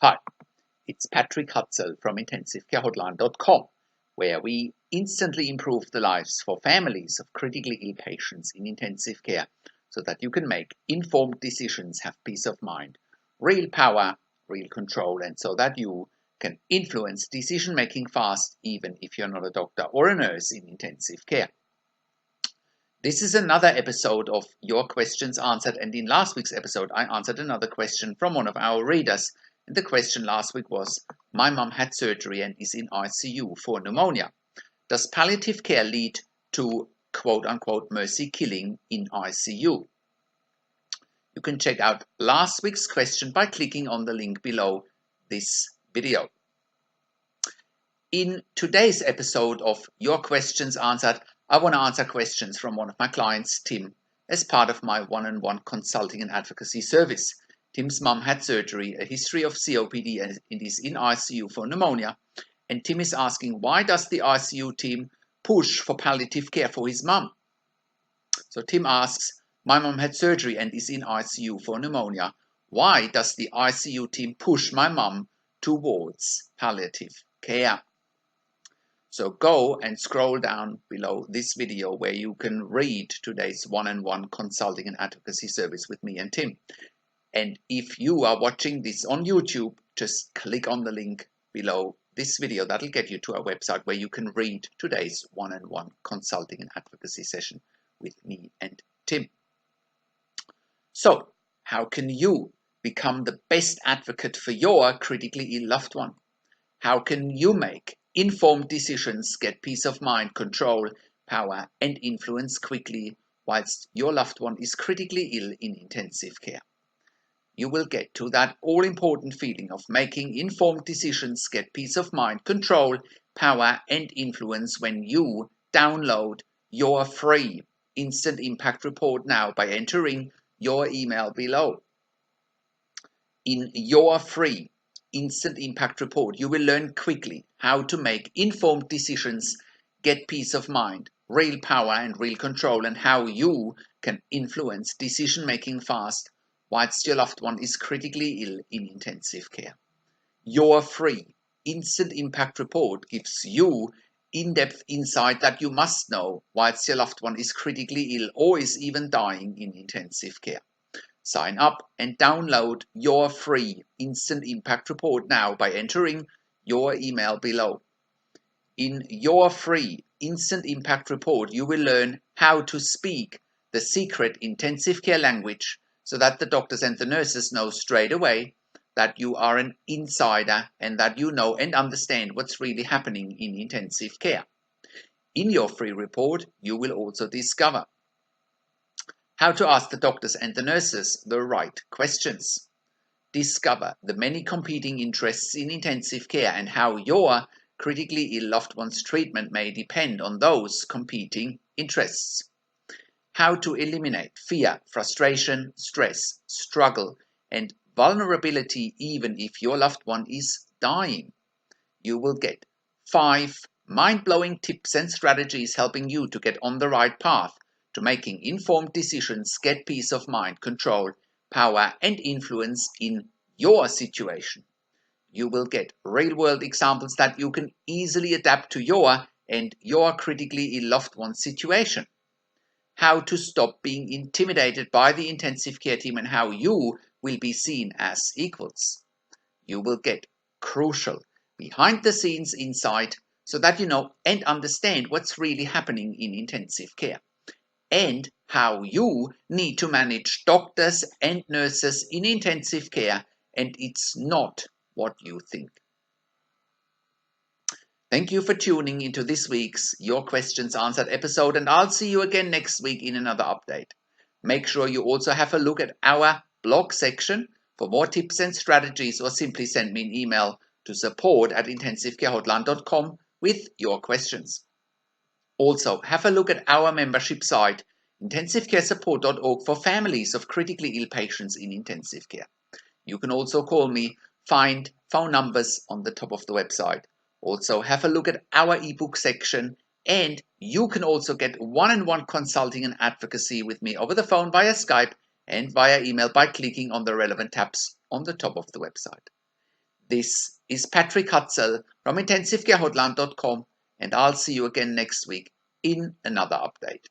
Hi, it's Patrick Hutzel from IntensiveCareHotline.com, where we instantly improve the lives for families of critically ill patients in intensive care so that you can make informed decisions, have peace of mind, real power, real control, and so that you can influence decision making fast, even if you're not a doctor or a nurse in intensive care. This is another episode of Your Questions Answered, and in last week's episode, I answered another question from one of our readers. And the question last week was, my mum had surgery and is in ICU for pneumonia. Does palliative care lead to quote-unquote mercy killing in ICU? You can check out last week's question by clicking on the link below this video. In today's episode of Your Questions Answered, I want to answer questions from one of my clients, Tim, as part of my one-on-one consulting and advocacy service. Tim's mum had surgery, a history of COPD, and is in ICU for pneumonia. And Tim is asking, why does the ICU team push for palliative care for his mum? So Tim asks, my mum had surgery and is in ICU for pneumonia. Why does the ICU team push my mum towards palliative care? So go and scroll down below this video where you can read today's one-on-one consulting and advocacy service with me and Tim. And if you are watching this on YouTube, just click on the link below this video. That'll get you to our website where you can read today's one-on-one consulting and advocacy session with me and Tim. So, how can you become the best advocate for your critically ill loved one? How can you make informed decisions, get peace of mind, control, power, and influence quickly whilst your loved one is critically ill in intensive care? You will get to that all-important feeling of making informed decisions, get peace of mind, control, power, and influence when you download your free instant impact report now by entering your email below. In your free instant impact report, you will learn quickly how to make informed decisions, get peace of mind, real power and real control, and how you can influence decision making fast whilst your loved one is critically ill in intensive care. Your free instant impact report gives you in-depth insight that you must know whilst your loved one is critically ill or is even dying in intensive care. Sign up and download your free instant impact report now by entering your email below. In your free instant impact report, you will learn how to speak the secret intensive care language so that the doctors and the nurses know straight away that you are an insider and that you know and understand what's really happening in intensive care. In your free report, you will also discover how to ask the doctors and the nurses the right questions. Discover the many competing interests in intensive care and how your critically ill loved one's treatment may depend on those competing interests. How to eliminate fear, frustration, stress, struggle, and vulnerability even if your loved one is dying. You will get 5 mind-blowing tips and strategies helping you to get on the right path to making informed decisions, get peace of mind, control, power, and influence in your situation. You will get real-world examples that you can easily adapt to your and your critically ill loved one's situation. How to stop being intimidated by the intensive care team and how you will be seen as equals. You will get crucial behind-the-scenes insight so that you know and understand what's really happening in intensive care, and how you need to manage doctors and nurses in intensive care, and it's not what you think. Thank you for tuning into this week's Your Questions Answered episode, and I'll see you again next week in another update. Make sure you also have a look at our blog section for more tips and strategies, or simply send me an email to support@intensivecarehotline.com with your questions. Also, have a look at our membership site, intensivecaresupport.org, for families of critically ill patients in intensive care. You can also call me, find phone numbers on the top of the website. Also, have a look at our ebook section, and you can also get one-on-one consulting and advocacy with me over the phone via Skype and via email by clicking on the relevant tabs on the top of the website. This is Patrick Hutzel from IntensiveCareHotline.com, and I'll see you again next week in another update.